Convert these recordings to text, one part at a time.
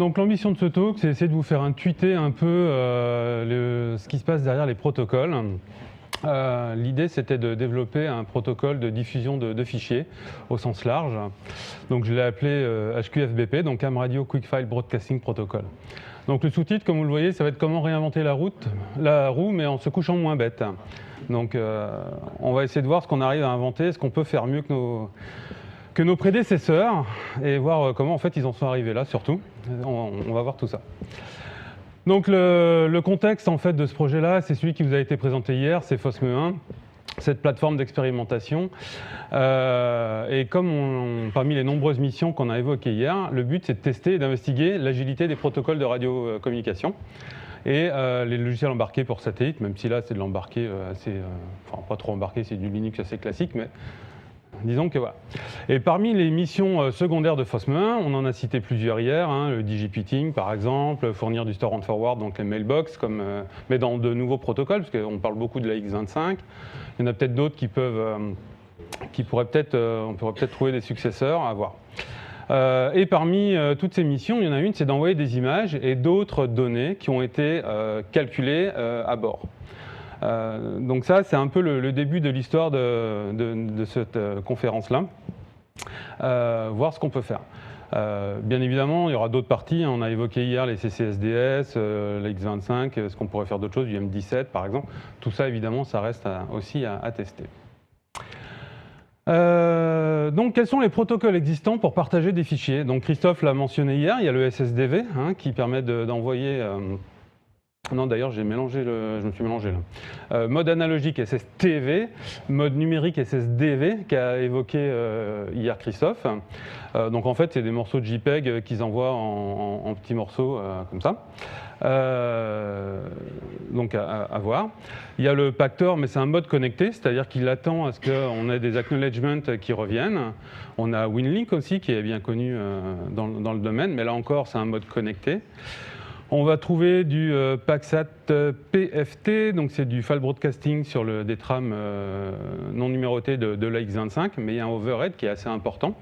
Donc l'ambition de ce talk, c'est essayer de vous faire intuiter un peu ce qui se passe derrière les protocoles. L'idée, c'était de développer un protocole de diffusion de fichiers au sens large. Donc je l'ai appelé HQFBP, donc Ham Radio Quick File Broadcasting Protocol. Donc le sous-titre, comme vous le voyez, ça va être comment réinventer la roue, mais en se couchant moins bête. Donc on va essayer de voir ce qu'on arrive à inventer, ce qu'on peut faire mieux que nos prédécesseurs, et voir comment en fait ils en sont arrivés là, surtout. On va voir tout ça. Donc le contexte en fait de ce projet-là, c'est celui qui vous a été présenté hier, c'est FOSME 1, cette plateforme d'expérimentation. Et comme parmi les nombreuses missions qu'on a évoquées hier, le but c'est de tester et d'investiguer l'agilité des protocoles de radiocommunication et les logiciels embarqués pour satellite, même si là c'est de l'embarqué assez, enfin pas trop embarqué, c'est du Linux assez classique, mais disons que voilà. Et parmi les missions secondaires de FOSME 1, on en a cité plusieurs hier, hein, le digipeating par exemple, fournir du store and forward, donc les mailbox, mais dans de nouveaux protocoles, parce qu'on parle beaucoup de la X25. Il y en a peut-être d'autres on pourrait peut-être trouver des successeurs à voir. Et parmi toutes ces missions, il y en a une, c'est d'envoyer des images et d'autres données qui ont été calculées à bord. Donc ça, c'est un peu le début de l'histoire de cette conférence-là. Voir ce qu'on peut faire. Bien évidemment, il y aura d'autres parties. On a évoqué hier les CCSDS, la X25, ce qu'on pourrait faire d'autres choses, du M17 par exemple. Tout ça, évidemment, ça reste aussi à tester. Donc, quels sont les protocoles existants pour partager des fichiers? Donc, Christophe l'a mentionné hier, il y a le SSDV qui permet d'envoyer... Non, d'ailleurs, je me suis mélangé là. Mode analogique SSTV, mode numérique SSDV qu'a évoqué hier Christophe. Donc en fait, c'est des morceaux de JPEG qu'ils envoient en petits morceaux comme ça. Donc à voir. Il y a le Pactor, mais c'est un mode connecté, c'est-à-dire qu'il attend à ce qu'on ait des acknowledgements qui reviennent. On a WinLink aussi, qui est bien connu dans le domaine, mais là encore, c'est un mode connecté. On va trouver du PackSat PFT, donc c'est du file broadcasting sur des trames non numérotées de la X25, mais il y a un overhead qui est assez important.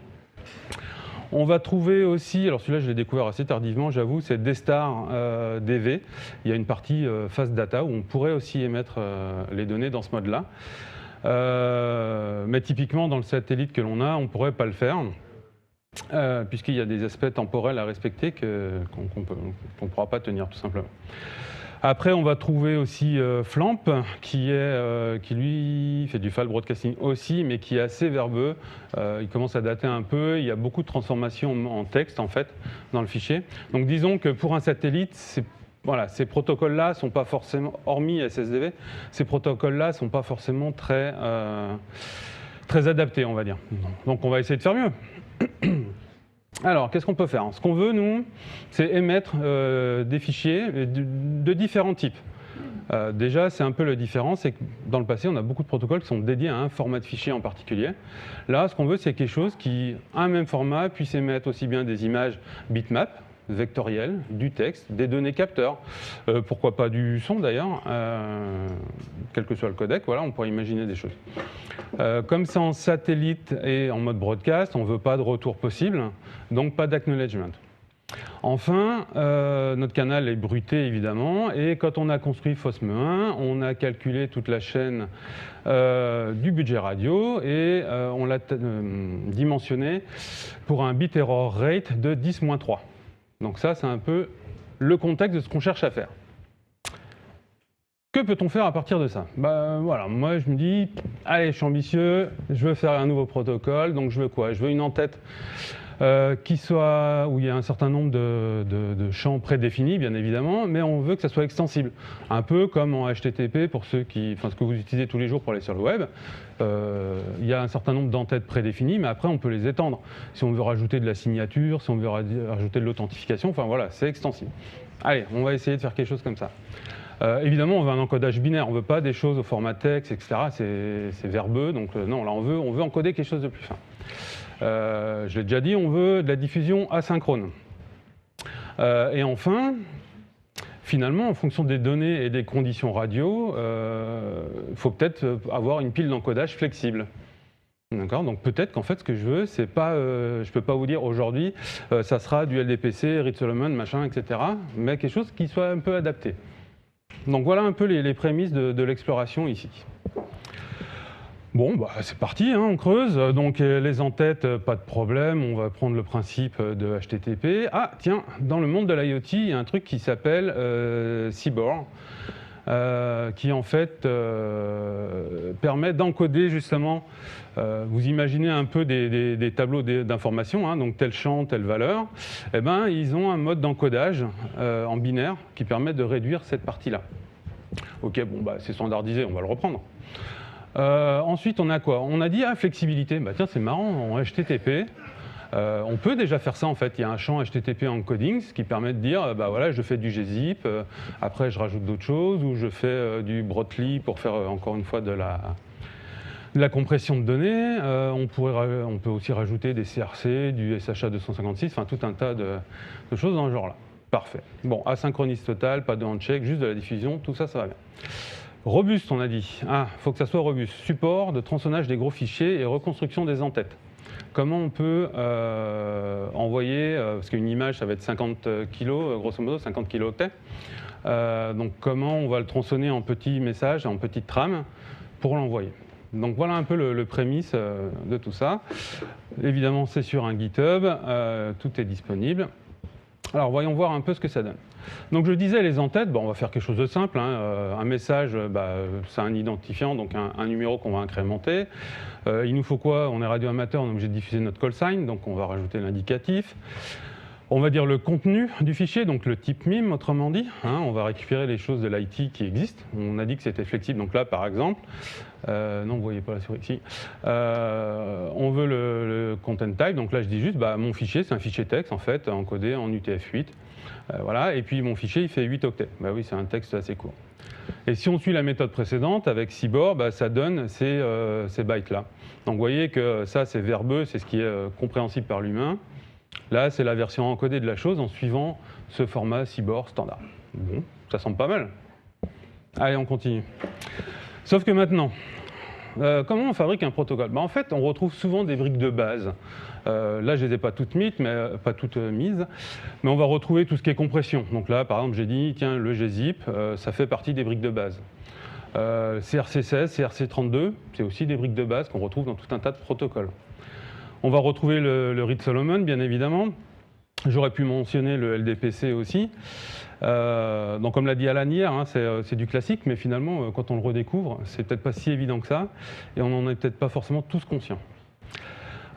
On va trouver aussi, alors celui-là je l'ai découvert assez tardivement, j'avoue, c'est DStar DV. Il y a une partie fast data où on pourrait aussi émettre les données dans ce mode-là. Mais typiquement dans le satellite que l'on a, on ne pourrait pas le faire. Puisqu'il y a des aspects temporels à respecter qu'on ne pourra pas tenir tout simplement. Après, on va trouver aussi Flamp, qui lui fait du file broadcasting aussi, mais qui est assez verbeux. Il commence à dater un peu. Il y a beaucoup de transformations en texte en fait dans le fichier. Donc disons que pour un satellite, ces protocoles-là sont pas forcément, hormis SSDV, ces protocoles-là sont pas forcément très adaptés, on va dire. Donc on va essayer de faire mieux. Alors, qu'est-ce qu'on peut faire? Ce qu'on veut, nous, c'est émettre des fichiers de différents types. Déjà, c'est un peu la différence, c'est que dans le passé, on a beaucoup de protocoles qui sont dédiés à un format de fichier en particulier. Là, ce qu'on veut, c'est quelque chose qui, un même format, puisse émettre aussi bien des images bitmap, vectorielles, du texte, des données capteurs, pourquoi pas du son d'ailleurs, quel que soit le codec, voilà, on pourrait imaginer des choses. Comme c'est en satellite et en mode broadcast, on ne veut pas de retour possible, donc pas d'acknowledgement. Enfin, notre canal est bruité évidemment, et quand on a construit FOSME 1, on a calculé toute la chaîne du budget radio et on l'a dimensionné pour un bit error rate de 10-3. Donc ça, c'est un peu le contexte de ce qu'on cherche à faire. Que peut-on faire à partir de ça? Voilà, moi je me dis, allez, je suis ambitieux, je veux faire un nouveau protocole, donc je veux quoi? Je veux une en-tête où il y a un certain nombre de champs prédéfinis, bien évidemment, mais on veut que ça soit extensible. Un peu comme en HTTP, pour ce que vous utilisez tous les jours pour aller sur le web. Il y a un certain nombre d'entêtes prédéfinies, mais après on peut les étendre. Si on veut rajouter de la signature, si on veut rajouter de l'authentification, enfin voilà, c'est extensible. Allez, on va essayer de faire quelque chose comme ça. Évidemment, on veut un encodage binaire, on ne veut pas des choses au format texte, etc. C'est verbeux, donc non, là on veut encoder quelque chose de plus fin. Je l'ai déjà dit, on veut de la diffusion asynchrone. Et enfin, finalement, en fonction des données et des conditions radio, il faut peut-être avoir une pile d'encodage flexible. D'accord, donc peut-être qu'en fait ce que je veux, c'est pas, je peux pas vous dire aujourd'hui, ça sera du LDPC, Reed-Solomon, machin, etc. Mais quelque chose qui soit un peu adapté. Donc voilà un peu les prémices de l'exploration ici. Bon, bah, c'est parti, hein, on creuse. Donc les en-têtes, pas de problème, on va prendre le principe de HTTP. Ah tiens, dans le monde de l'IoT, il y a un truc qui s'appelle CBOR. Qui en fait permet d'encoder justement, vous imaginez un peu des tableaux d'informations, hein, donc tel champ, telle valeur, eh ben, ils ont un mode d'encodage en binaire qui permet de réduire cette partie-là. Ok, bon, bah, c'est standardisé, on va le reprendre. Ensuite, on a quoi? On a dit flexibilité, bah, tiens, c'est marrant, en HTTP, on peut déjà faire ça en fait, il y a un champ HTTP encoding, ce qui permet de dire, bah voilà, je fais du gzip, après je rajoute d'autres choses, ou je fais du brotli pour faire encore une fois de la compression de données. On peut aussi rajouter des CRC, du SHA 256, enfin tout un tas de choses dans ce genre-là. Parfait. Bon, asynchronise total, pas de handshake, juste de la diffusion, tout ça, ça va bien. Robuste, on a dit. Ah, il faut que ça soit robuste. Support de tronçonnage des gros fichiers et reconstruction des en-têtes. Comment on peut envoyer, parce qu'une image ça va être 50 kg, grosso modo 50 kilooctets, donc comment on va le tronçonner en petits messages, en petites trames pour l'envoyer. Donc voilà un peu le prémisse de tout ça. Évidemment c'est sur un GitHub, tout est disponible. Alors voyons voir un peu ce que ça donne. Donc je disais les en-têtes, bon, on va faire quelque chose de simple, hein. Un message, bah, c'est un identifiant, donc un numéro qu'on va incrémenter. Il nous faut quoi? On est radio-amateur, on est obligé de diffuser notre call sign, donc on va rajouter l'indicatif. On va dire le contenu du fichier, donc le type MIME, autrement dit. Hein, on va récupérer les choses de l'IT qui existent. On a dit que c'était flexible, donc là par exemple, non vous ne voyez pas la souris ici, on veut le content type, donc là je dis juste, bah, mon fichier c'est un fichier texte en fait, encodé en UTF-8. Voilà, et puis mon fichier il fait 8 octets. Bah oui, c'est un texte assez court. Et si on suit la méthode précédente avec CBOR, bah, ça donne ces bytes-là. Donc vous voyez que ça c'est verbeux, c'est ce qui est compréhensible par l'humain. Là, c'est la version encodée de la chose en suivant ce format CBOR standard. Bon, ça semble pas mal. Allez, on continue. Sauf que maintenant, comment on fabrique un protocole? En fait, on retrouve souvent des briques de base. Là, je ne les ai pas toutes mises, mais on va retrouver tout ce qui est compression. Donc là, par exemple, j'ai dit, tiens, le gzip, ça fait partie des briques de base. CRC16, CRC32, c'est aussi des briques de base qu'on retrouve dans tout un tas de protocoles. On va retrouver le Reed-Solomon, bien évidemment. J'aurais pu mentionner le LDPC aussi. Donc comme l'a dit Alan hier, hein, c'est du classique, mais finalement, quand on le redécouvre, c'est peut-être pas si évident que ça, et on n'en est peut-être pas forcément tous conscients.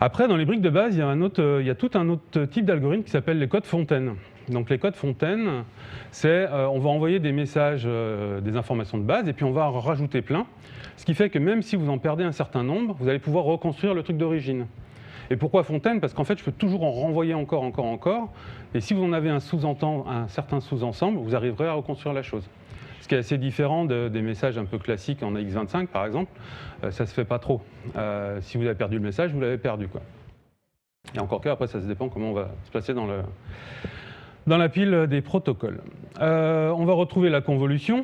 Après, dans les briques de base, il y a tout un autre type d'algorithme qui s'appelle les codes fontaines. Donc les codes fontaines, c'est on va envoyer des messages, des informations de base, et puis on va en rajouter plein, ce qui fait que même si vous en perdez un certain nombre, vous allez pouvoir reconstruire le truc d'origine. Et pourquoi fontaine? Parce qu'en fait, je peux toujours en renvoyer encore. Et si vous en avez un certain sous-ensemble, vous arriverez à reconstruire la chose. Ce qui est assez différent des messages un peu classiques en AX25, par exemple. Ça ne se fait pas trop. Si vous avez perdu le message, vous l'avez perdu, quoi. Et encore qu'après, ça se dépend comment on va se placer dans la pile des protocoles. On va retrouver la convolution,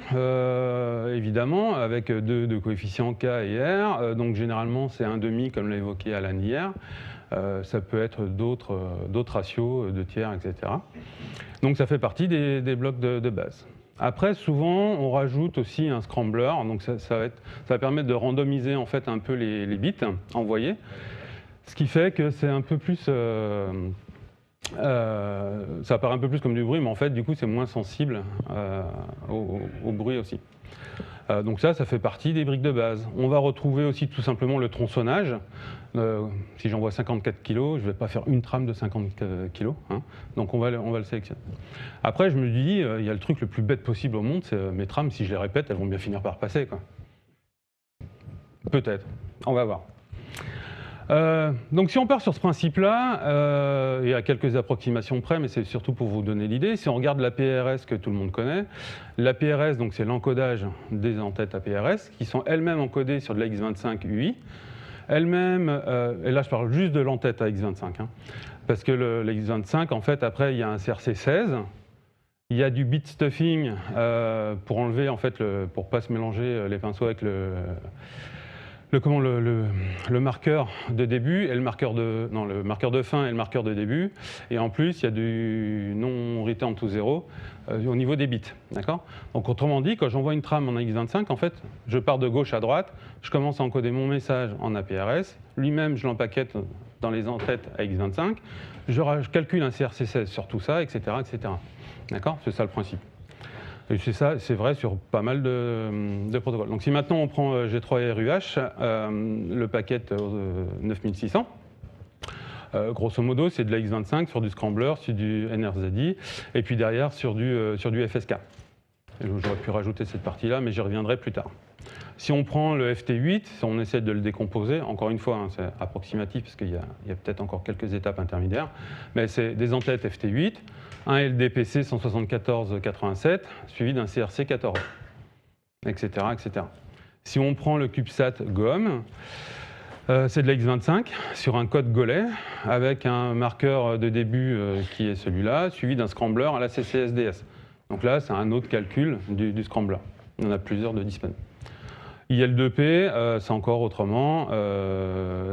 évidemment, avec deux coefficients K et R. Donc généralement, c'est 1/2, comme l'a évoqué Alan hier. Ça peut être d'autres ratios, 2 tiers, etc. Donc ça fait partie des blocs de base. Après, souvent, on rajoute aussi un scrambler. Donc ça va permettre de randomiser en fait, un peu les bits envoyés. Ce qui fait que c'est un peu plus... ça apparaît un peu plus comme du bruit, mais en fait, du coup, c'est moins sensible au bruit aussi. Donc ça fait partie des briques de base. On va retrouver aussi tout simplement le tronçonnage. Si j'envoie 54 kg, je ne vais pas faire une trame de 50 kg. Hein, donc on va le sélectionner. Après, je me dis, il y a le truc le plus bête possible au monde, c'est mes trames, si je les répète, elles vont bien finir par passer, quoi. Peut-être. On va voir. Donc si on part sur ce principe-là, il y a quelques approximations près, mais c'est surtout pour vous donner l'idée. Si on regarde la PRS que tout le monde connaît, la PRS, donc c'est l'encodage des en-têtes APRS, qui sont elles-mêmes encodées sur de la X25 UI. Elles-mêmes, et là je parle juste de l'en-tête à X25, hein, parce que le X25, en fait, après il y a un CRC16, il y a du bit stuffing pour enlever, en fait, pour ne pas se mélanger les pinceaux avec le marqueur de début et le marqueur de fin et le marqueur de début. Et en plus, il y a du non-return to zero au niveau des bits. D'accord ? Donc autrement dit, quand j'envoie une trame en AX25, en fait, je pars de gauche à droite, je commence à encoder mon message en APRS, lui-même je l'empaquette dans les entêtes AX25, je calcule un CRC16 sur tout ça, etc. etc. D'accord ? C'est ça le principe. Et c'est vrai sur pas mal de protocoles. Donc si maintenant on prend G3 RUH, le paquet 9600, grosso modo c'est de la X25 sur du Scrambler, sur du NRZI, et puis derrière sur du FSK. J'aurais pu rajouter cette partie-là, mais j'y reviendrai plus tard. Si on prend le FT8, si on essaie de le décomposer, encore une fois, hein, c'est approximatif parce qu'il y a peut-être encore quelques étapes intermédiaires, mais c'est des entêtes FT8, un LDPC 17487 suivi d'un CRC 14, etc., etc. Si on prend le CubeSat GOM, c'est de la X25 sur un code Golet avec un marqueur de début qui est celui-là, suivi d'un scrambler à la CCSDS. Donc là, c'est un autre calcul du scrambler. Il y en a plusieurs de disponibles. IL2P, c'est encore autrement,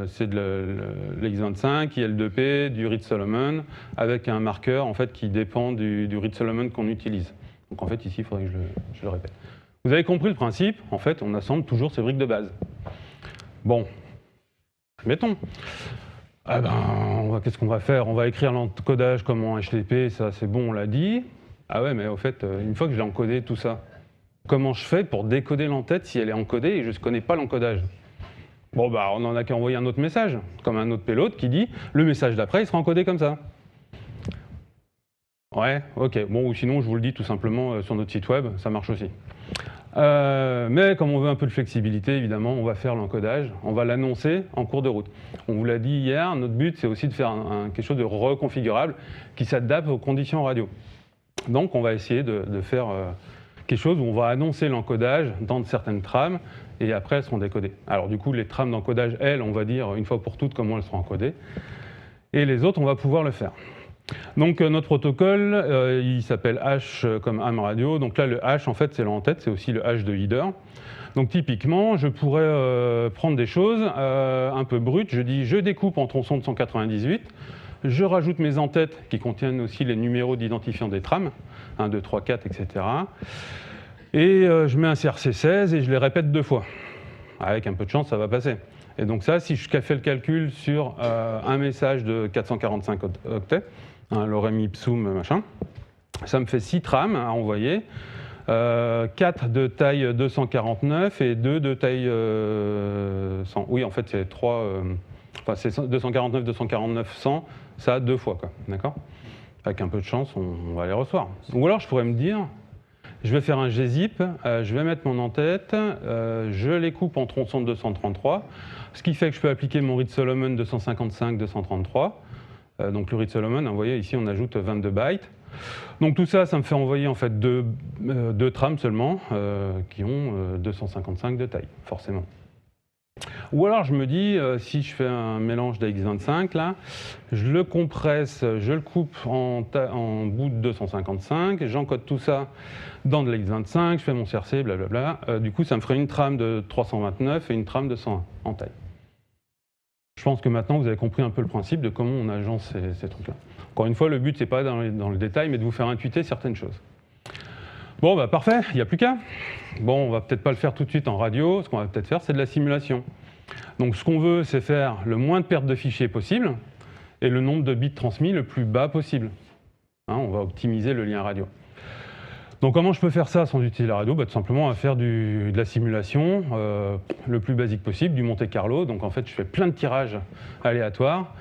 c'est de l'X25, IL2P, du Reed-Solomon, avec un marqueur en fait, qui dépend du Reed-Solomon qu'on utilise. Donc en fait, ici, il faudrait que je le répète. Vous avez compris le principe, en fait, on assemble toujours ces briques de base. Bon, mettons. Ah ben, qu'est-ce qu'on va faire? On va écrire l'encodage comme en HTTP, ça c'est bon, on l'a dit. Ah ouais, mais au fait, une fois que j'ai encodé tout ça, comment je fais pour décoder l'entête si elle est encodée et je ne connais pas l'encodage? Bon, bah, on n'en a qu'à envoyer un autre message, comme un autre payload qui dit le message d'après, il sera encodé comme ça. Ouais, ok. Bon, ou sinon, je vous le dis tout simplement sur notre site web, ça marche aussi. Mais comme on veut un peu de flexibilité, évidemment, on va faire l'encodage, on va l'annoncer en cours de route. On vous l'a dit hier, notre but, c'est aussi de faire quelque chose de reconfigurable qui s'adapte aux conditions radio. Donc, on va essayer de faire quelque chose où on va annoncer l'encodage dans certaines trames et après elles seront décodées. Alors du coup, les trames d'encodage, elles, on va dire une fois pour toutes comment elles seront encodées. Et les autres, on va pouvoir le faire. Donc notre protocole, il s'appelle H comme ham radio. Donc là, le H, en fait, c'est l'entête, c'est aussi le H de header. Donc typiquement, je pourrais prendre des choses un peu brutes. Je dis, je découpe en tronçons de 198. Je rajoute mes entêtes qui contiennent aussi les numéros d'identifiant des trames, 1, 2, 3, 4, etc. Et je mets un CRC16 et je les répète 2 fois. Avec un peu de chance, ça va passer. Et donc ça, si je fais le calcul sur un message de 445 octets, lorem ipsum, machin, ça me fait 6 trames à envoyer, 4 de taille 249 et 2 de taille 100. Oui, en fait, c'est 3... Enfin, c'est 249, 249, 100, ça 2 fois, quoi. D'accord? Avec un peu de chance, on va les recevoir. Ou alors, je pourrais me dire, je vais faire un gzip, je vais mettre mon entête, je les coupe en tronçons de 233, ce qui fait que je peux appliquer mon Reed-Solomon 255, 233. Donc le Reed-Solomon, vous voyez, ici, on ajoute 22 bytes. Donc tout ça, ça me fait envoyer en fait deux trames seulement, qui ont 255 de taille, forcément. Ou alors je me dis, si je fais un mélange d'AX25, là, je le compresse, je le coupe en bout de 255, j'encode tout ça dans de l'AX25, je fais mon CRC, blablabla. Du coup, ça me ferait une trame de 329 et une trame de 101 en taille. Je pense que maintenant, vous avez compris un peu le principe de comment on agence ces trucs-là. Encore une fois, le but, c'est pas dans le détail, mais de vous faire intuiter certaines choses. Bon, bah parfait, il n'y a plus qu'à. Bon, on va peut-être pas le faire tout de suite en radio. Ce qu'on va peut-être faire, c'est de la simulation. Donc, ce qu'on veut, c'est faire le moins de pertes de fichiers possible et le nombre de bits transmis le plus bas possible. Hein, on va optimiser le lien radio. Donc, comment je peux faire ça sans utiliser la radio? Bah, tout simplement, on va faire de la simulation le plus basique possible, du Monte Carlo. Donc, en fait, je fais plein de tirages aléatoires.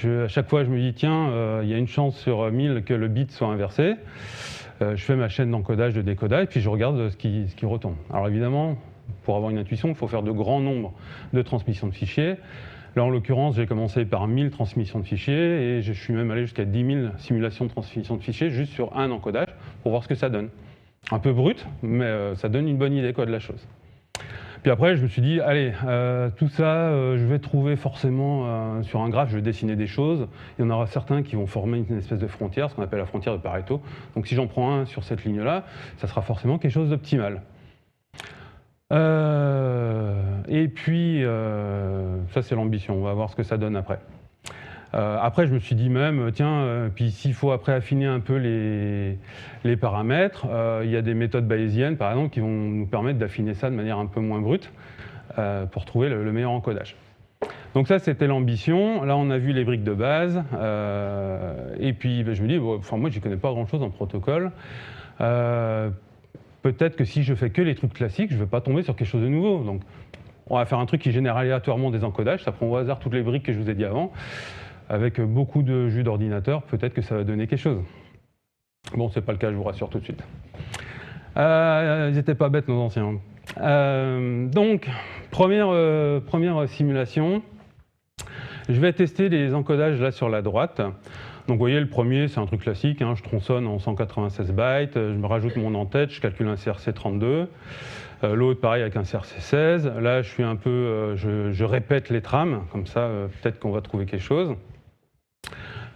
À chaque fois, je me dis, tiens, il y a une chance sur 1000 que le bit soit inversé. Je fais ma chaîne d'encodage, de décodage, puis je regarde ce qui retombe. Alors évidemment, pour avoir une intuition, il faut faire de grands nombres de transmissions de fichiers. Là, en l'occurrence, j'ai commencé par 1000 transmissions de fichiers et je suis même allé jusqu'à 10 000 simulations de transmission de fichiers juste sur un encodage pour voir ce que ça donne. Un peu brut, mais ça donne une bonne idée quoi, de la chose. Puis après, je me suis dit, allez, tout ça, je vais trouver forcément sur un graphe, je vais dessiner des choses. Il y en aura certains qui vont former une espèce de frontière, ce qu'on appelle la frontière de Pareto. Donc si j'en prends un sur cette ligne-là, ça sera forcément quelque chose d'optimal. Et puis, ça c'est l'ambition, on va voir ce que ça donne après. Après, je me suis dit même, tiens, puis s'il faut après affiner un peu les paramètres, il y a des méthodes bayésiennes, par exemple, qui vont nous permettre d'affiner ça de manière un peu moins brute pour trouver le meilleur encodage. Donc ça, c'était l'ambition. Là, on a vu les briques de base. Et puis, je me dis, bon, enfin, moi, je n'y connais pas grand-chose en protocole. Peut-être que si je fais que les trucs classiques, je ne vais pas tomber sur quelque chose de nouveau. Donc, on va faire un truc qui génère aléatoirement des encodages. Ça prend au hasard toutes les briques que je vous ai dit avant. Avec beaucoup de jus d'ordinateur, peut-être que ça va donner quelque chose. Bon, c'est pas le cas, je vous rassure tout de suite. Ils n'étaient pas bêtes, nos anciens. Donc, première simulation. Je vais tester les encodages là sur la droite. Donc, vous voyez, le premier, c'est un truc classique. Hein, je tronçonne en 196 bytes, je me rajoute mon en-tête, je calcule un CRC32. L'autre, pareil, avec un CRC16. Là, je suis un peu, je répète les trames, comme ça, peut-être qu'on va trouver quelque chose.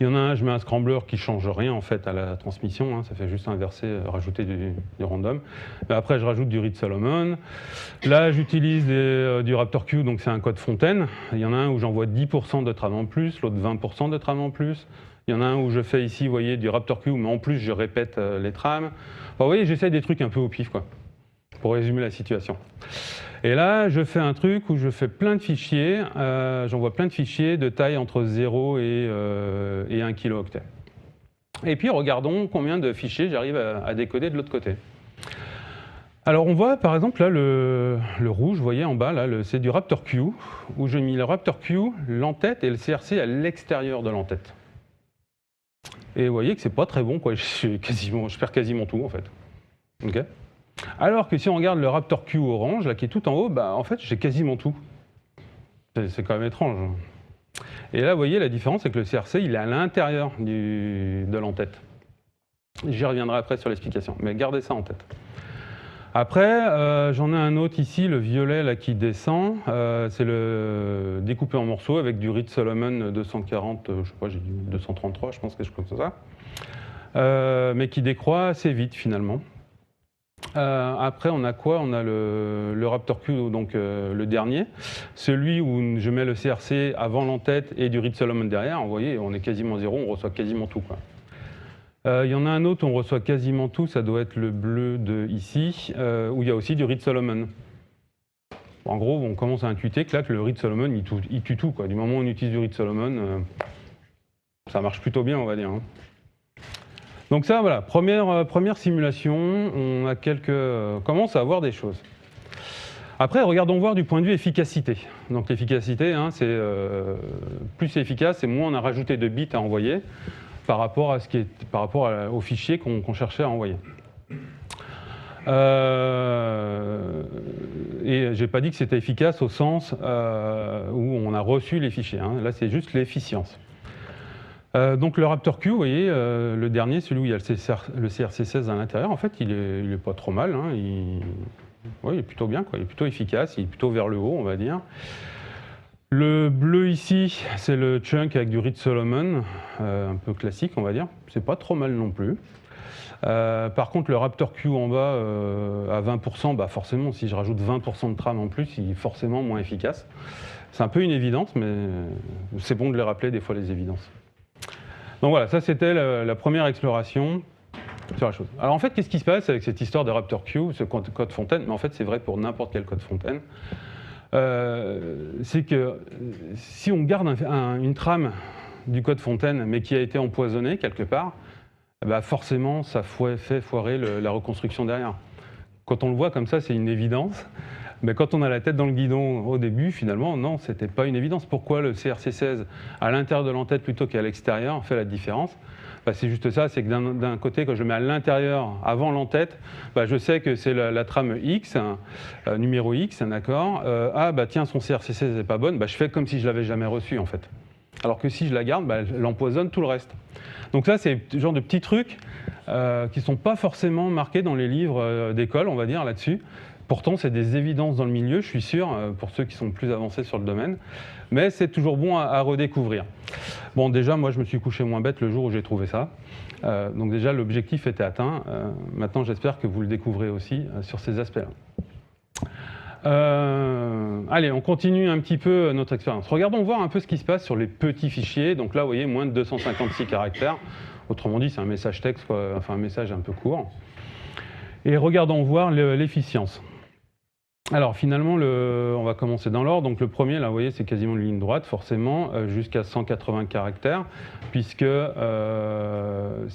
Il y en a un, je mets un scrambler qui ne change rien en fait à la transmission, hein, ça fait juste inverser, rajouter du random. Mais après, je rajoute du Reed-Solomon. Là, j'utilise du RaptorQ, donc c'est un code Fontaine. Il y en a un où j'envoie 10% de trames en plus, l'autre 20% de trames en plus. Il y en a un où je fais ici, vous voyez, du RaptorQ, mais en plus, je répète les trames. Enfin, vous voyez, j'essaye des trucs un peu au pif, quoi, pour résumer la situation. Et là, je fais un truc où je fais plein de fichiers, j'envoie plein de fichiers de taille entre 0 et 1 kilooctet. Et puis, regardons combien de fichiers j'arrive à décoder de l'autre côté. Alors, on voit, par exemple, là, le rouge, vous voyez, en bas, là, c'est du RaptorQ, où j'ai mis le RaptorQ, l'entête et le CRC à l'extérieur de l'entête. Et vous voyez que c'est pas très bon, quoi. Je perds quasiment tout, en fait. Okay. Alors que si on regarde le RaptorQ orange, là, qui est tout en haut, bah, en fait, j'ai quasiment tout. C'est quand même étrange. Et là, vous voyez, la différence, c'est que le CRC, il est à l'intérieur de l'entête. J'y reviendrai après sur l'explication, mais gardez ça en tête. Après, j'en ai un autre ici, le violet là, qui descend. C'est le découpé en morceaux avec du Reed-Solomon 240, je sais pas, j'ai dit 233, je pense que je pense ça. Mais qui décroît assez vite, finalement. Après, on a quoi? On a le RaptorQ, donc le dernier, celui où je mets le CRC avant l'entête et du Reed-Solomon derrière. Vous voyez, on est quasiment zéro, on reçoit quasiment tout, quoi. Il y en a un autre où on reçoit quasiment tout, ça doit être le bleu de ici, où il y a aussi du Reed-Solomon. En gros, on commence à intuiter que là, que le Reed-Solomon, il tue tout, quoi. Du moment où on utilise du Reed-Solomon, ça marche plutôt bien, on va dire. Hein. Donc ça, voilà, première simulation, on commence à avoir des choses. Après, regardons voir du point de vue efficacité. Donc l'efficacité, hein, c'est plus c'est efficace et moins on a rajouté de bits à envoyer par rapport au fichier qu'on cherchait à envoyer. Et j'ai pas dit que c'était efficace au sens où on a reçu les fichiers. Hein. Là, c'est juste l'efficience. Donc le RaptorQ, vous voyez, le dernier, celui où il y a le CRC16 à l'intérieur, en fait, il est pas trop mal. Hein, il est plutôt bien, quoi. Il est plutôt efficace, il est plutôt vers le haut, on va dire. Le bleu ici, c'est le chunk avec du Reed-Solomon, un peu classique, on va dire. C'est pas trop mal non plus. Par contre, le RaptorQ en bas, à 20%, bah forcément, si je rajoute 20% de trame en plus, il est forcément moins efficace. C'est un peu une évidence, mais c'est bon de les rappeler des fois, les évidences. Donc voilà, ça c'était la première exploration sur la chose. Alors en fait, qu'est-ce qui se passe avec cette histoire de RaptorQ, ce code Fontaine? Mais en fait, c'est vrai pour n'importe quel code Fontaine. C'est que si on garde une trame du code Fontaine, mais qui a été empoisonnée quelque part, bah forcément, ça fait foirer la reconstruction derrière. Quand on le voit comme ça, c'est une évidence. Mais quand on a la tête dans le guidon au début, finalement, non, c'était pas une évidence. Pourquoi le CRC16 à l'intérieur de l'entête plutôt qu'à l'extérieur fait la différence? Bah, c'est juste ça, c'est que d'un côté, quand je le mets à l'intérieur, avant l'entête, bah, je sais que c'est la trame X, numéro X, d'accord. Ah, bah tiens, son CRC16 n'est pas bonne, bah, je fais comme si je l'avais jamais reçu, en fait. Alors que si je la garde, bah, elle empoisonne tout le reste. Donc ça, c'est le genre de petits trucs qui ne sont pas forcément marqués dans les livres d'école, on va dire, là-dessus. Pourtant, c'est des évidences dans le milieu, je suis sûr, pour ceux qui sont plus avancés sur le domaine. Mais c'est toujours bon à redécouvrir. Bon, déjà, moi, je me suis couché moins bête le jour où j'ai trouvé ça. Donc déjà, l'objectif était atteint. Maintenant, j'espère que vous le découvrez aussi sur ces aspects-là. Allez, on continue un petit peu notre expérience. Regardons voir un peu ce qui se passe sur les petits fichiers. Donc là, vous voyez, moins de 256 caractères. Autrement dit, c'est un message texte, quoi, enfin un message un peu court. Et regardons voir l'efficience. Alors finalement, on va commencer dans l'ordre. Donc le premier, là, vous voyez, c'est quasiment une ligne droite, forcément, jusqu'à 180 caractères, puisque je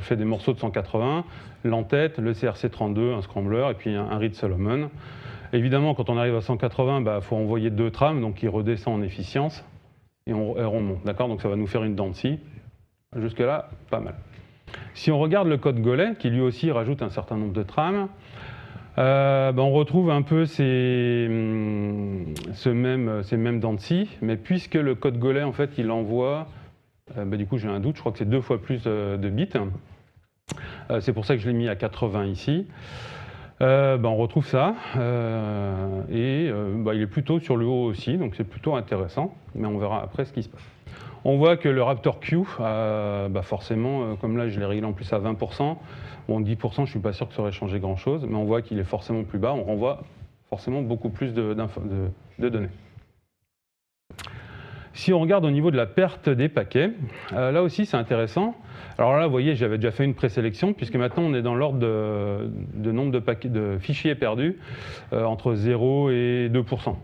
fais des morceaux de 180, l'entête, le CRC32, un scrambler, et puis un Reed-Solomon. Évidemment, quand on arrive à 180, il faut envoyer 2 trames, donc il redescend en efficience, et on remonte. D'accord ? Donc ça va nous faire une dent de scie. Jusque-là, pas mal. Si on regarde le code Golet, qui lui aussi rajoute un certain nombre de trames, on retrouve un peu ces mêmes dents de scie, mais puisque le code Golet, en fait, il envoie, du coup j'ai un doute, je crois que c'est 2 fois plus de bits. C'est pour ça que je l'ai mis à 80 ici. On retrouve ça, il est plutôt sur le haut aussi, donc c'est plutôt intéressant, mais on verra après ce qui se passe. On voit que le Raptor Q, forcément, comme là je l'ai réglé en plus à 20%, bon 10% je ne suis pas sûr que ça aurait changé grand chose, mais on voit qu'il est forcément plus bas, on renvoie forcément beaucoup plus de données. Si on regarde au niveau de la perte des paquets, là aussi c'est intéressant. Alors là, vous voyez, j'avais déjà fait une présélection, puisque maintenant on est dans l'ordre de nombre de fichiers perdus entre 0 et 2%.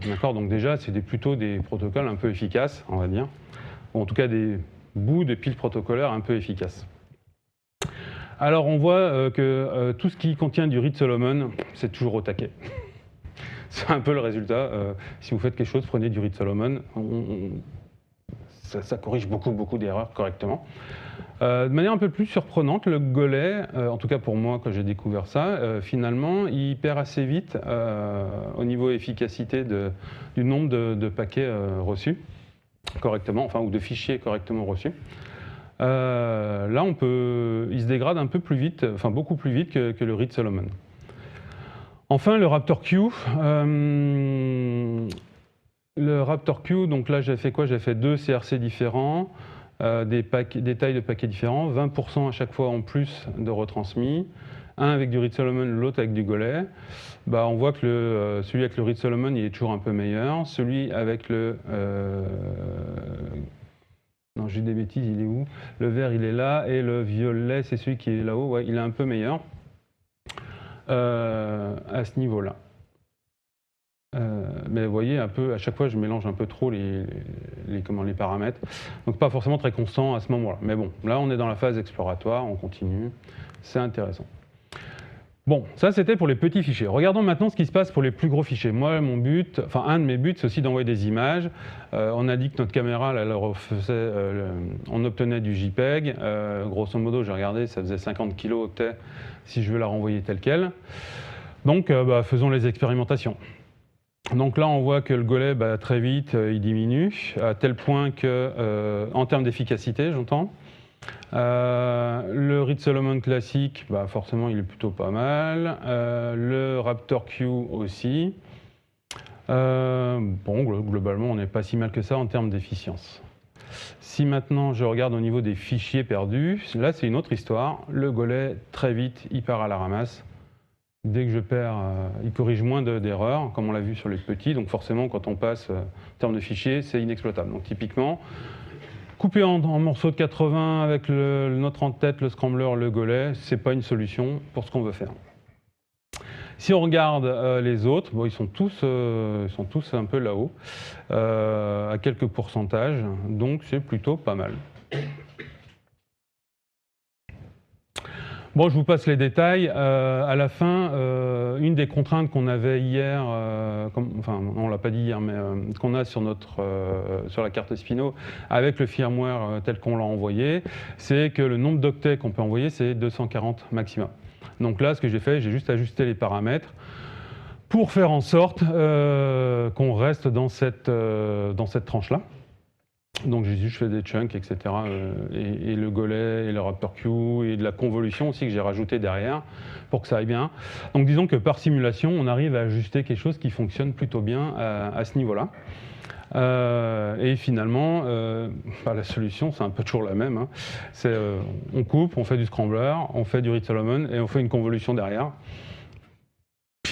D'accord, donc déjà, c'est plutôt des protocoles un peu efficaces, on va dire. Ou en tout cas, des bouts de piles protocolaires un peu efficaces. Alors, on voit que tout ce qui contient du Reed-Solomon, c'est toujours au taquet. C'est un peu le résultat. Si vous faites quelque chose, prenez du Reed-Solomon. Ça corrige beaucoup d'erreurs correctement. De manière un peu plus surprenante, le Golet, en tout cas pour moi quand j'ai découvert ça, finalement il perd assez vite au niveau efficacité du nombre de paquets reçus correctement, ou de fichiers correctement reçus. Là il se dégrade un peu plus vite, beaucoup plus vite que le Reed-Solomon. Enfin le Raptor Q. Le Raptor Q, donc là j'ai fait quoi? J'ai fait 2 CRC différents, des tailles de paquets différents, 20% à chaque fois en plus de retransmis, un avec du Reed-Solomon, l'autre avec du Golet. On voit que celui avec le Reed-Solomon il est toujours un peu meilleur, celui avec le... non, j'ai des bêtises, il est où? Le vert il est là, et le violet c'est celui qui est là-haut, ouais, il est un peu meilleur à ce niveau-là. Mais vous voyez, à chaque fois, je mélange un peu trop les paramètres. Donc pas forcément très constant à ce moment-là. Mais bon, là, on est dans la phase exploratoire, on continue. C'est intéressant. Bon, ça, c'était pour les petits fichiers. Regardons maintenant ce qui se passe pour les plus gros fichiers. Moi, un de mes buts, c'est aussi d'envoyer des images. On a dit que notre caméra, là, on obtenait du JPEG. Grosso modo, j'ai regardé, ça faisait 50 kilooctets si je veux la renvoyer telle quelle. Donc, faisons les expérimentations. Donc là, on voit que le Golet, très vite, il diminue, à tel point que, en termes d'efficacité, j'entends, le Reed-Solomon classique, forcément, il est plutôt pas mal. Le Raptor Q aussi. Globalement, on n'est pas si mal que ça en termes d'efficience. Si maintenant, je regarde au niveau des fichiers perdus, là, c'est une autre histoire. Le Golet, très vite, il part à la ramasse. Dès que je perds, il corrige moins d'erreurs, comme on l'a vu sur les petits. Donc forcément, quand on passe en termes de fichiers, c'est inexploitable. Donc typiquement, couper en morceaux de 80 avec notre en-tête, le scrambler, le Golet, c'est pas une solution pour ce qu'on veut faire. Si on regarde les autres, ils sont tous un peu là-haut, à quelques pourcentages, donc c'est plutôt pas mal. Bon, je vous passe les détails. À la fin, une des contraintes qu'on avait hier, on ne l'a pas dit hier, mais qu'on a sur la carte Spino, avec le firmware tel qu'on l'a envoyé, c'est que le nombre d'octets qu'on peut envoyer, c'est 240 maximum. Donc là, ce que j'ai fait, j'ai juste ajusté les paramètres pour faire en sorte qu'on reste dans cette tranche-là. Donc j'ai juste fait des chunks, etc. Et le Golet, et le Raptor Q, et de la convolution aussi que j'ai rajouté derrière pour que ça aille bien. Donc disons que par simulation, on arrive à ajuster quelque chose qui fonctionne plutôt bien à ce niveau-là. Et finalement, la solution, c'est un peu toujours la même. C'est on coupe, on fait du scrambler, on fait du Reed-Solomon et on fait une convolution derrière.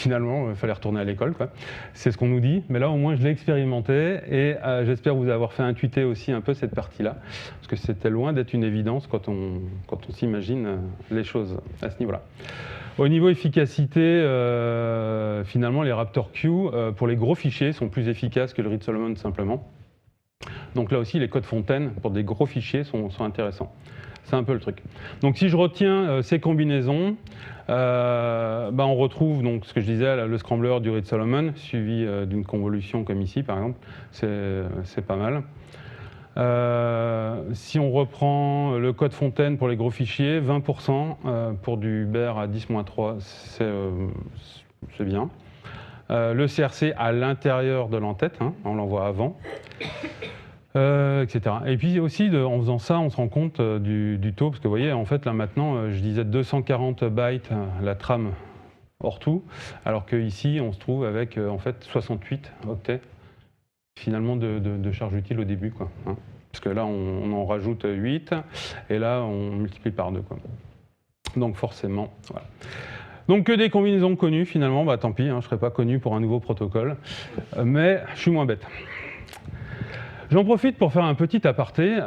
finalement, il fallait retourner à l'école, quoi. C'est ce qu'on nous dit, mais là, au moins, je l'ai expérimenté, et j'espère vous avoir fait intuiter aussi un peu cette partie-là, parce que c'était loin d'être une évidence quand on s'imagine les choses à ce niveau-là. Au niveau efficacité, finalement, les RaptorQ, pour les gros fichiers, sont plus efficaces que le Reed-Solomon simplement. Donc là aussi, les codes fontaines pour des gros fichiers sont intéressants. C'est un peu le truc. Donc si je retiens ces combinaisons, on retrouve donc ce que je disais, le scrambler du Reed-Solomon, suivi d'une convolution comme ici, par exemple. C'est pas mal. Si on reprend le code fontaine pour les gros fichiers, 20% pour du BER à 10-3, c'est bien. Le CRC à l'intérieur de l'entête, hein, on l'envoie avant, etc. Et puis aussi, en faisant ça, on se rend compte du taux, parce que vous voyez, en fait, là maintenant, je disais 240 bytes, la trame hors tout, alors qu'ici, on se trouve avec en fait 68 octets finalement de charge utile au début, quoi, hein. Parce que là, on en rajoute 8, et là, on multiplie par 2, quoi. Donc forcément, voilà. Donc que des combinaisons connues, finalement, bah tant pis, hein, je ne serai pas connu pour un nouveau protocole, mais je suis moins bête. J'en profite pour faire un petit aparté,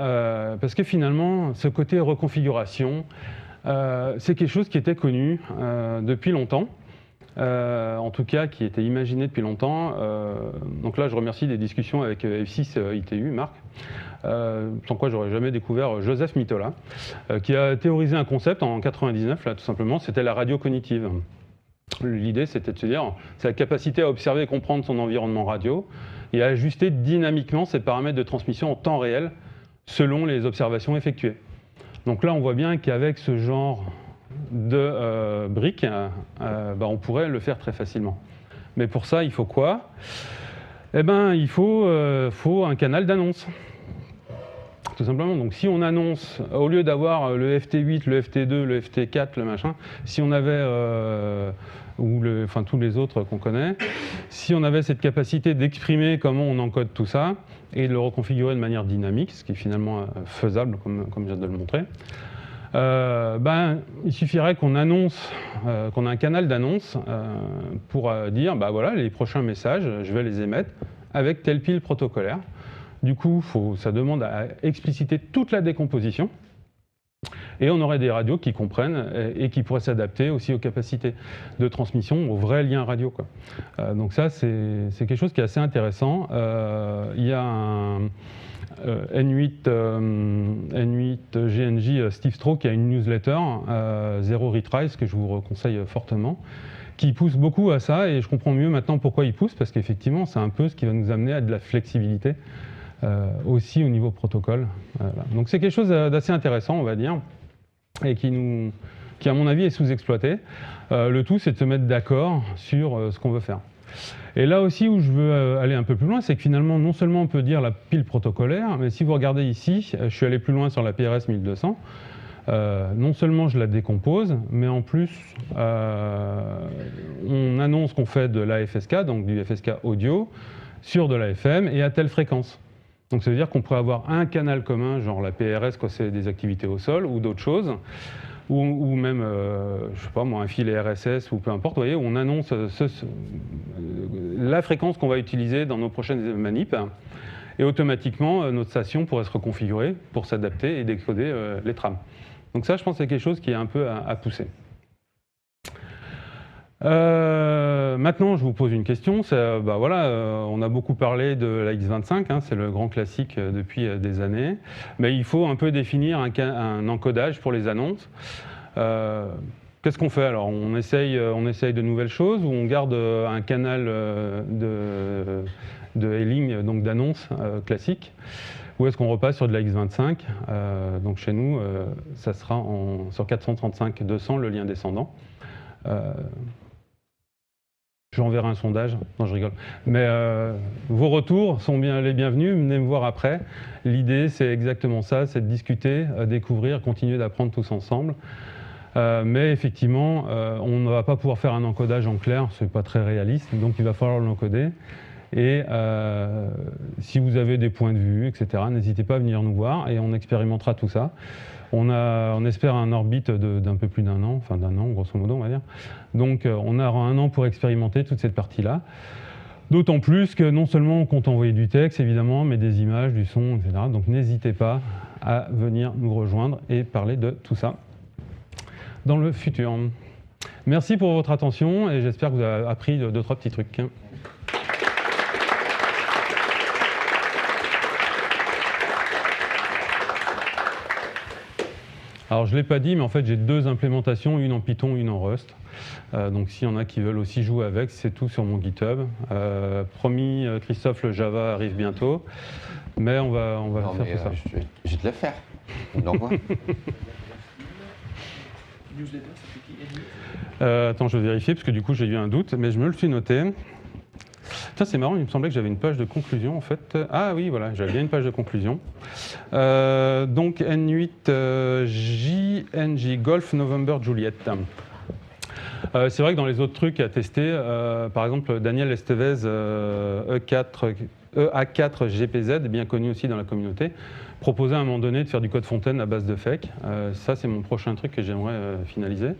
parce que finalement, ce côté reconfiguration, c'est quelque chose qui était connu depuis longtemps, en tout cas qui était imaginé depuis longtemps. Donc là, je remercie des discussions avec F6 ITU, Marc, sans quoi j'aurais jamais découvert Joseph Mitola, qui a théorisé un concept en 99, là, tout simplement, c'était la radio cognitive. L'idée, c'était de se dire, c'est la capacité à observer et comprendre son environnement radio et à ajuster dynamiquement ses paramètres de transmission en temps réel selon les observations effectuées. Donc là, on voit bien qu'avec ce genre de briques, on pourrait le faire très facilement. Mais pour ça, il faut quoi? Eh ben, il faut un canal d'annonce. Tout simplement. Donc si on annonce, au lieu d'avoir le FT8, le FT2, le FT4, le machin, si on avait, tous les autres qu'on connaît, si on avait cette capacité d'exprimer comment on encode tout ça et de le reconfigurer de manière dynamique, ce qui est finalement faisable, comme je viens de le montrer, il suffirait qu'on annonce, qu'on a un canal d'annonce pour dire, voilà, les prochains messages, je vais les émettre avec telle pile protocolaire. Du coup, ça demande à expliciter toute la décomposition. Et on aurait des radios qui comprennent et qui pourraient s'adapter aussi aux capacités de transmission, aux vrais liens radio, quoi. Donc ça, c'est quelque chose qui est assez intéressant. Il y a un N8 GNJ Steve Stroh qui a une newsletter, Zero Retries, que je vous conseille fortement, qui pousse beaucoup à ça, et je comprends mieux maintenant pourquoi il pousse, parce qu'effectivement, c'est un peu ce qui va nous amener à de la flexibilité. Aussi au niveau protocole. Voilà. Donc c'est quelque chose d'assez intéressant, on va dire, et qui à mon avis est sous-exploité. Le tout, c'est de se mettre d'accord sur ce qu'on veut faire. Et là aussi où je veux aller un peu plus loin, c'est que finalement, non seulement on peut dire la pile protocolaire, mais si vous regardez ici, je suis allé plus loin sur la PRS 1200, non seulement je la décompose, mais en plus, on annonce qu'on fait de l'AFSK, donc du FSK audio, sur de la FM et à telle fréquence. Donc ça veut dire qu'on pourrait avoir un canal commun, genre la PRS quand c'est des activités au sol ou d'autres choses, ou même, je sais pas moi, un fil RSS ou peu importe, vous voyez, où on annonce la fréquence qu'on va utiliser dans nos prochaines manips, et automatiquement notre station pourrait se reconfigurer pour s'adapter et décoder les trames. Donc ça, je pense que c'est quelque chose qui est un peu à pousser. Maintenant, je vous pose une question. On a beaucoup parlé de la X25, hein, c'est le grand classique depuis des années, mais il faut un peu définir un encodage pour les annonces. Qu'est-ce qu'on fait alors? On essaye de nouvelles choses, ou on garde un canal de hailing, donc d'annonce classique, ou est-ce qu'on repasse sur de la X25? Donc chez nous, ça sera sur 435-200, le lien descendant. J'enverrai un sondage. Non, je rigole. Mais vos retours sont les bienvenus. Venez me voir après. L'idée, c'est exactement ça, c'est de discuter, découvrir, continuer d'apprendre tous ensemble. Mais effectivement, on ne va pas pouvoir faire un encodage en clair, c'est pas très réaliste, donc il va falloir l'encoder. Et si vous avez des points de vue, etc., n'hésitez pas à venir nous voir et on expérimentera tout ça. On espère un orbite d'un peu plus d'un an, enfin d'un an grosso modo on va dire. Donc on aura un an pour expérimenter toute cette partie-là. D'autant plus que non seulement on compte envoyer du texte évidemment, mais des images, du son, etc. Donc n'hésitez pas à venir nous rejoindre et parler de tout ça dans le futur. Merci pour votre attention et j'espère que vous avez appris 2-3 petits trucs. Alors je ne l'ai pas dit, mais en fait j'ai 2 implémentations, une en Python, une en Rust. Donc s'il y en a qui veulent aussi jouer avec, c'est tout sur mon GitHub. Promis, Christophe, le Java arrive bientôt, mais on va faire tout ça. Je vais te le faire. On envoie. Attends, je vais vérifier, parce que du coup j'ai eu un doute, mais je me le suis noté. Tiens, c'est marrant, il me semblait que j'avais une page de conclusion en fait. Ah oui, voilà, j'avais bien une page de conclusion. Donc N8 JNJ Golf November Juliet. C'est vrai que dans les autres trucs à tester, par exemple Daniel Estevez EA4 GPZ, bien connu aussi dans la communauté, proposait à un moment donné de faire du code fontaine à base de fake. Ça c'est mon prochain truc que j'aimerais finaliser.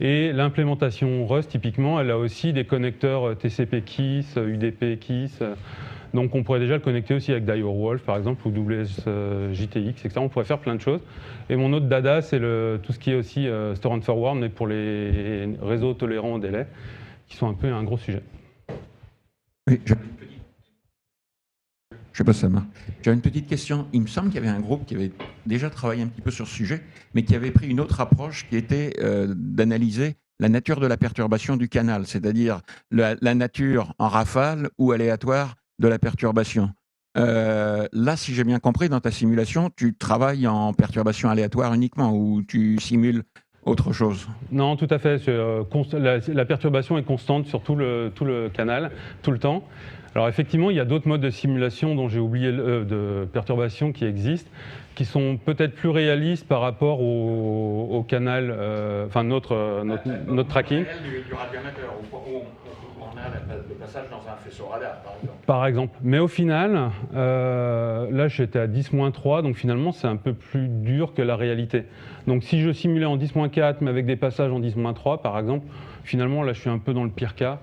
Et l'implémentation Rust, typiquement, elle a aussi des connecteurs TCP Keys, UDP Keys. Donc on pourrait déjà le connecter aussi avec Direwolf, par exemple, ou WSJTX, etc. On pourrait faire plein de choses. Et mon autre dada, c'est tout ce qui est aussi Store and Forward, mais pour les réseaux tolérants au délai, qui sont un peu un gros sujet. Oui, je sais pas si ça marche. J'avais une petite question. Il me semble qu'il y avait un groupe qui avait déjà travaillé un petit peu sur ce sujet, mais qui avait pris une autre approche qui était d'analyser la nature de la perturbation du canal, c'est-à-dire la nature en rafale ou aléatoire de la perturbation. Là, si j'ai bien compris, dans ta simulation, tu travailles en perturbation aléatoire uniquement ou tu simules autre chose? Non, tout à fait. La perturbation est constante sur tout le canal, tout le temps. Alors effectivement, il y a d'autres modes de simulation dont j'ai oublié de perturbation qui existent, qui sont peut-être plus réalistes par rapport au canal, enfin notre tracking. Du radioamateur, où on a le passage dans un faisceau radar, par exemple. Par exemple. Mais au final, là j'étais à 10-3, donc finalement c'est un peu plus dur que la réalité. Donc si je simulais en 10-4, mais avec des passages en 10-3, par exemple, finalement là je suis un peu dans le pire cas.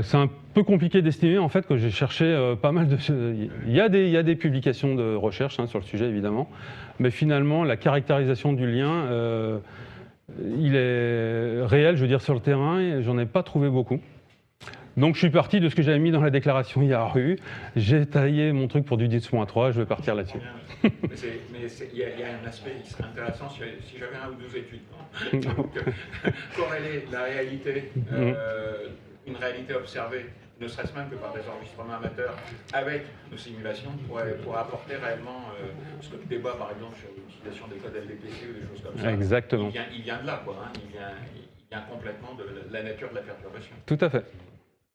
C'est un peu compliqué d'estimer en fait que j'ai cherché pas mal de... Il y a des publications de recherche sur le sujet évidemment, mais finalement la caractérisation du lien, il est réel, je veux dire sur le terrain, et j'en ai pas trouvé beaucoup. Donc je suis parti de ce que j'avais mis dans la déclaration IARU, j'ai taillé mon truc pour du 10-3, je vais partir là-dessus. Mais il y a un aspect qui serait intéressant si j'avais 1 ou 2 études. Donc, corréler la réalité, une réalité observée, ne serait-ce même que par des enregistrements amateurs, avec nos simulations, pourrait apporter réellement ce que tu débats par exemple sur l'utilisation des codes LDPC ou des choses comme ça. Exactement. Il vient de là, quoi. Il vient complètement de la nature de la perturbation. Tout à fait.